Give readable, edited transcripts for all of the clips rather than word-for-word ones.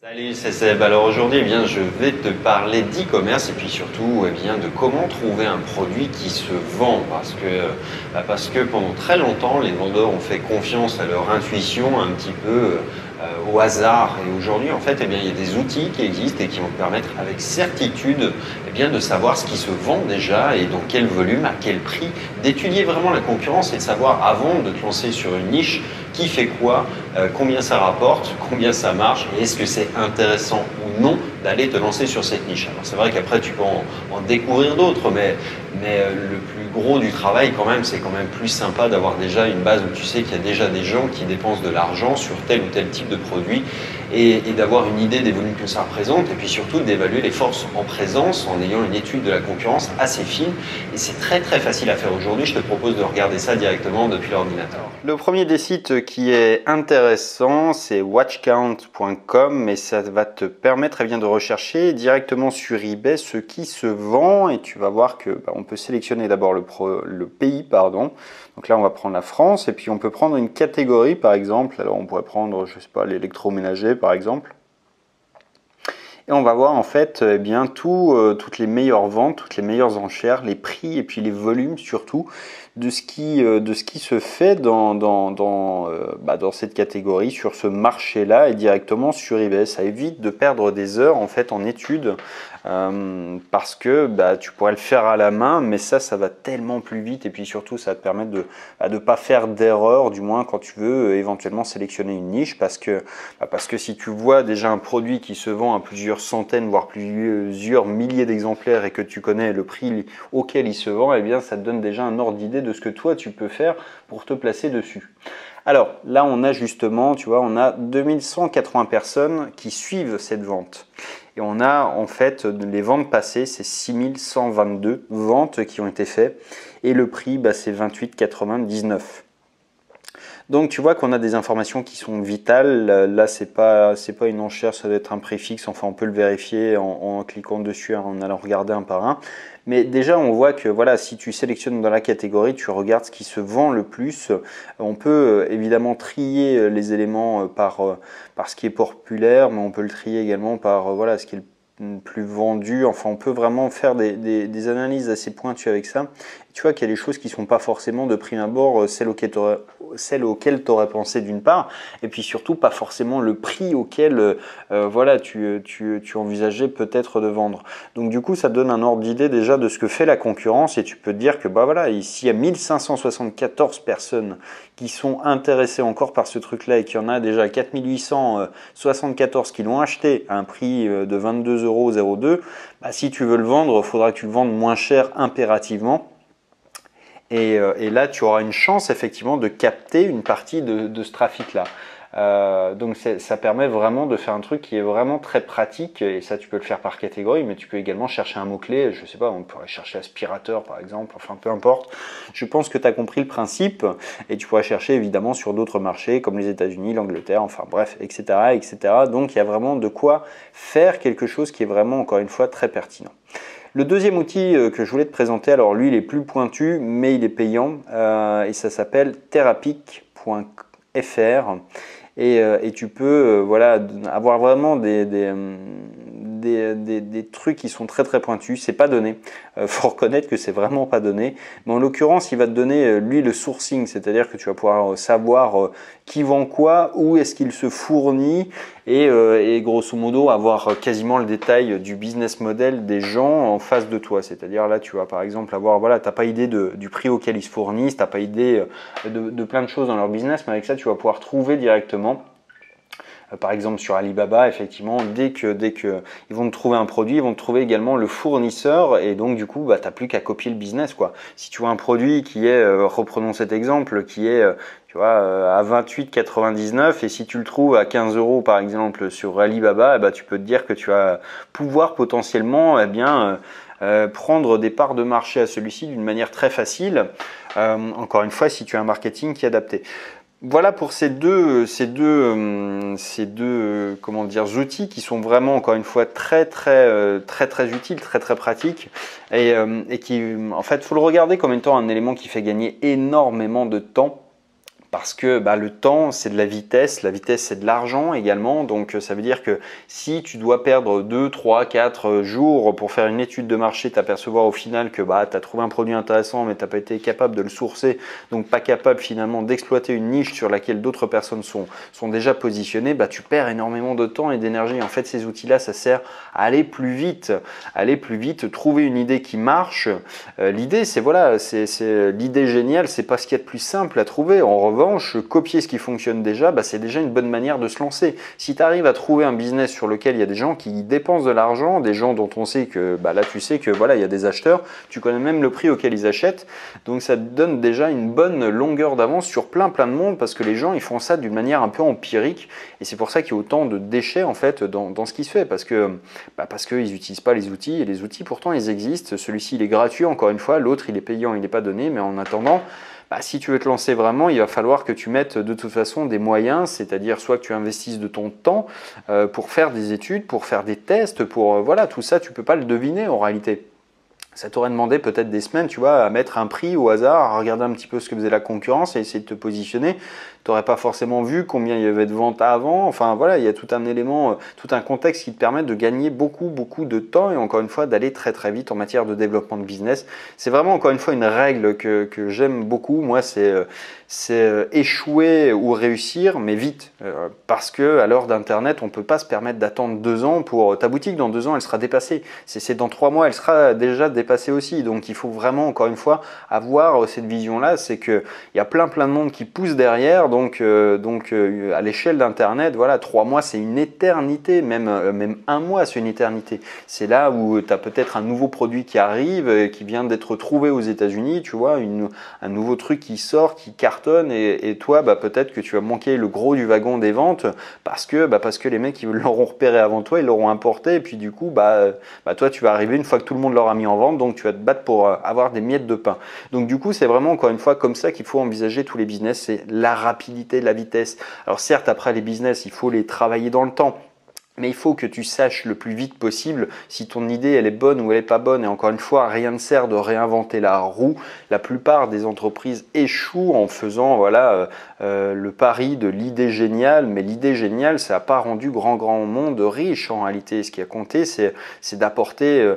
Salut, c'est Seb. Alors aujourd'hui, je vais te parler d'e-commerce et puis surtout de comment trouver un produit qui se vend parce que pendant très longtemps, les vendeurs ont fait confiance à leur intuition un petit peu au hasard. Et aujourd'hui, en fait, il y a des outils qui existent et qui vont te permettre avec certitude de savoir ce qui se vend déjà et dans quel volume, à quel prix, d'étudier vraiment la concurrence et de savoir avant de te lancer sur une niche qui fait quoi, combien ça rapporte, combien ça marche et est-ce que c'est intéressant ou non d'aller te lancer sur cette niche. Alors c'est vrai qu'après tu peux en découvrir d'autres, mais le plus gros du travail quand même, c'est quand même plus sympa d'avoir déjà une base où tu sais qu'il y a déjà des gens qui dépensent de l'argent sur tel ou tel type de produit et d'avoir une idée des volumes que ça représente et puis surtout d'évaluer les forces en présence en ayant une étude de la concurrence assez fine et c'est très facile à faire aujourd'hui. Je te propose de regarder ça directement depuis l'ordinateur. Le premier des sites qui est intéressant, c'est watchcount.com, mais ça va te permettre de rechercher directement sur eBay ce qui se vend et tu vas voir que on peut sélectionner d'abord le pays, pardon. Donc là, on va prendre la France et puis on peut prendre une catégorie, par exemple. Alors on pourrait prendre, je sais pas, l'électroménager, par exemple. Et on va voir en fait toutes les meilleures ventes, toutes les meilleures enchères, les prix et puis les volumes surtout de ce qui se fait dans cette catégorie, sur ce marché-là et directement sur eBay. Ça évite de perdre des heures en fait en études parce que tu pourrais le faire à la main, mais ça va tellement plus vite et puis surtout ça va te permettre de ne pas faire d'erreur, du moins quand tu veux éventuellement sélectionner une niche parce que si tu vois déjà un produit qui se vend à plusieurs centaines voire plusieurs milliers d'exemplaires et que tu connais le prix auquel il se vend, ça te donne déjà un ordre d'idée de ce que toi tu peux faire pour te placer dessus. Alors là on a justement, tu vois, on a 2180 personnes qui suivent cette vente. Et on a en fait les ventes passées, c'est 6122 ventes qui ont été faites. Et le prix, c'est 28,99. Donc tu vois qu'on a des informations qui sont vitales. Là, c'est pas une enchère, ça doit être un préfixe. Enfin, on peut le vérifier en cliquant dessus, en allant regarder un par un. Mais déjà, on voit que voilà, si tu sélectionnes dans la catégorie, tu regardes ce qui se vend le plus. On peut évidemment trier les éléments par ce qui est populaire, mais on peut le trier également par ce qui est le plus vendu. Enfin, on peut vraiment faire des analyses assez pointues avec ça. Et tu vois qu'il y a des choses qui ne sont pas forcément de prime abord celles auxquelles tu aurais pensé d'une part, et puis surtout pas forcément le prix auquel tu envisageais peut-être de vendre. Donc du coup, ça te donne un ordre d'idée déjà de ce que fait la concurrence et tu peux te dire que ici il y a 1574 personnes qui sont intéressées encore par ce truc-là et qu'il y en a déjà 4874 qui l'ont acheté à un prix de 22,02 €, si tu veux le vendre, il faudra que tu le vendes moins cher impérativement. Et là, tu auras une chance effectivement de capter une partie de ce trafic-là. Donc ça permet vraiment de faire un truc qui est vraiment très pratique et ça tu peux le faire par catégorie, mais tu peux également chercher un mot-clé, je sais pas, on pourrait chercher aspirateur par exemple, enfin peu importe. Je pense que tu as compris le principe et tu pourrais chercher évidemment sur d'autres marchés comme les États-Unis, l'Angleterre, enfin bref, etc., etc. Donc il y a vraiment de quoi faire quelque chose qui est vraiment encore une fois très pertinent. Le deuxième outil que je voulais te présenter, alors lui il est plus pointu mais il est payant et ça s'appelle therapic.fr et tu peux avoir vraiment des trucs qui sont très pointus. C'est pas donné, faut reconnaître que c'est vraiment pas donné, mais en l'occurrence il va te donner lui le sourcing, c'est-à-dire que tu vas pouvoir savoir qui vend quoi, où est-ce qu'il se fournit et grosso modo avoir quasiment le détail du business model des gens en face de toi. C'est-à-dire là tu vas par exemple avoir, t'as pas idée du prix auquel ils se fournissent, t'as pas idée de plein de choses dans leur business, mais avec ça tu vas pouvoir trouver directement. Par exemple sur Alibaba, effectivement, dès que ils vont te trouver un produit, ils vont te trouver également le fournisseur et donc du coup, t'as plus qu'à copier le business quoi. Si tu vois un produit qui est, reprenons cet exemple, qui est à 28,99 et si tu le trouves à 15 € par exemple sur Alibaba, tu peux te dire que tu vas pouvoir potentiellement prendre des parts de marché à celui-ci d'une manière très facile. Encore une fois, si tu as un marketing qui est adapté. Voilà pour ces deux outils qui sont vraiment encore une fois très utiles, très pratiques et qui en fait faut le regarder comme étant un élément qui fait gagner énormément de temps Parce que le temps, c'est de la vitesse c'est de l'argent également. Donc ça veut dire que si tu dois perdre 2, 3, 4 jours pour faire une étude de marché, t'apercevoir au final que tu as trouvé un produit intéressant mais tu n'as pas été capable de le sourcer, donc pas capable finalement d'exploiter une niche sur laquelle d'autres personnes sont déjà positionnées, tu perds énormément de temps et d'énergie. En fait, ces outils-là, ça sert à aller plus vite, trouver une idée qui marche. L'idée, c'est l'idée géniale, c'est pas ce qu'il y a de plus simple à trouver. En revanche, copier ce qui fonctionne déjà, c'est déjà une bonne manière de se lancer. Si tu arrives à trouver un business sur lequel il y a des gens qui dépensent de l'argent, des gens dont on sait que là tu sais que il y a des acheteurs, tu connais même le prix auquel ils achètent, donc ça te donne déjà une bonne longueur d'avance sur plein de monde, parce que les gens ils font ça d'une manière un peu empirique, et c'est pour ça qu'il y a autant de déchets en fait dans ce qui se fait, parce qu'ils n'utilisent pas les outils, et les outils pourtant ils existent. Celui-ci il est gratuit, encore une fois, l'autre il est payant, il n'est pas donné, mais en attendant, si tu veux te lancer vraiment, il va falloir que tu mettes de toute façon des moyens, c'est-à-dire soit que tu investisses de ton temps pour faire des études, pour faire des tests, pour tout ça, tu peux pas le deviner en réalité. Ça t'aurait demandé peut-être des semaines, tu vois, à mettre un prix au hasard, à regarder un petit peu ce que faisait la concurrence et essayer de te positionner. Tu n'aurais pas forcément vu combien il y avait de ventes avant. Enfin il y a tout un élément, tout un contexte qui te permet de gagner beaucoup de temps et encore une fois d'aller très vite en matière de développement de business. C'est vraiment encore une fois une règle que j'aime beaucoup. Moi, c'est échouer ou réussir, mais vite. Parce que à l'heure d'Internet, on ne peut pas se permettre d'attendre 2 ans pour ta boutique. Dans 2 ans, elle sera dépassée. C'est dans 3 mois, elle sera déjà dépassée aussi. Donc, il faut vraiment, encore une fois, avoir cette vision-là. C'est qu'il y a plein de monde qui pousse derrière. Donc à l'échelle d'Internet, 3 mois, c'est une éternité. Même 1 mois, c'est une éternité. C'est là où tu as peut-être un nouveau produit qui arrive, qui vient d'être trouvé aux États-Unis, tu vois, un nouveau truc qui sort, qui cartonne, et toi, peut-être que tu vas manquer le gros du wagon des ventes parce que les mecs, ils l'auront repéré avant toi, ils l'auront importé, et puis du coup, toi, tu vas arriver une fois que tout le monde l'aura mis en vente, donc tu vas te battre pour avoir des miettes de pain. Donc du coup, c'est vraiment encore une fois comme ça qu'il faut envisager tous les business, c'est la rapidité, la vitesse. Alors certes, après les business, il faut les travailler dans le temps. Mais il faut que tu saches le plus vite possible si ton idée elle est bonne ou elle n'est pas bonne. Et encore une fois, rien ne sert de réinventer la roue. La plupart des entreprises échouent en faisant le pari de l'idée géniale. Mais l'idée géniale, ça n'a pas rendu grand monde riche en réalité. Ce qui a compté, c'est d'apporter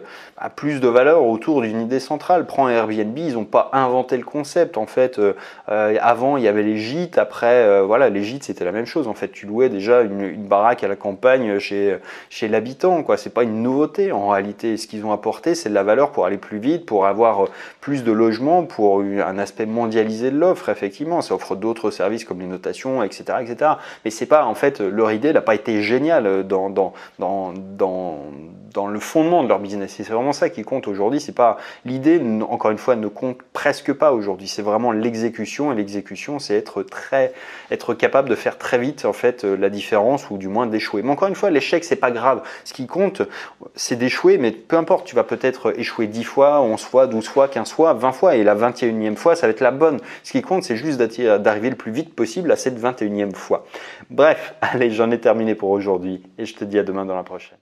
plus de valeur autour d'une idée centrale. Prends Airbnb, ils n'ont pas inventé le concept. En fait, avant, il y avait les gîtes. Après, les gîtes, c'était la même chose. En fait, tu louais déjà une baraque à la campagne chez l'habitant, quoi. C'est pas une nouveauté en réalité. Ce qu'ils ont apporté, c'est de la valeur pour aller plus vite, pour avoir plus de logements, pour un aspect mondialisé de l'offre. Effectivement, ça offre d'autres services comme les notations, etc., etc. Mais c'est pas, en fait, leur idée n'a pas été géniale dans le fondement de leur business. Et c'est vraiment ça qui compte aujourd'hui. C'est pas l'idée, encore une fois, ne compte presque pas aujourd'hui. C'est vraiment l'exécution, et l'exécution, c'est être capable de faire très vite en fait la différence, ou du moins d'échouer. Mais encore une fois, l'échec, c'est pas grave. Ce qui compte, c'est d'échouer, mais peu importe, tu vas peut-être échouer 10 fois, 11 fois, 12 fois, 15 fois, 20 fois, et la 21e fois, ça va être la bonne. Ce qui compte, c'est juste d'arriver le plus vite possible à cette 21e fois. Bref, allez, j'en ai terminé pour aujourd'hui, et je te dis à demain dans la prochaine.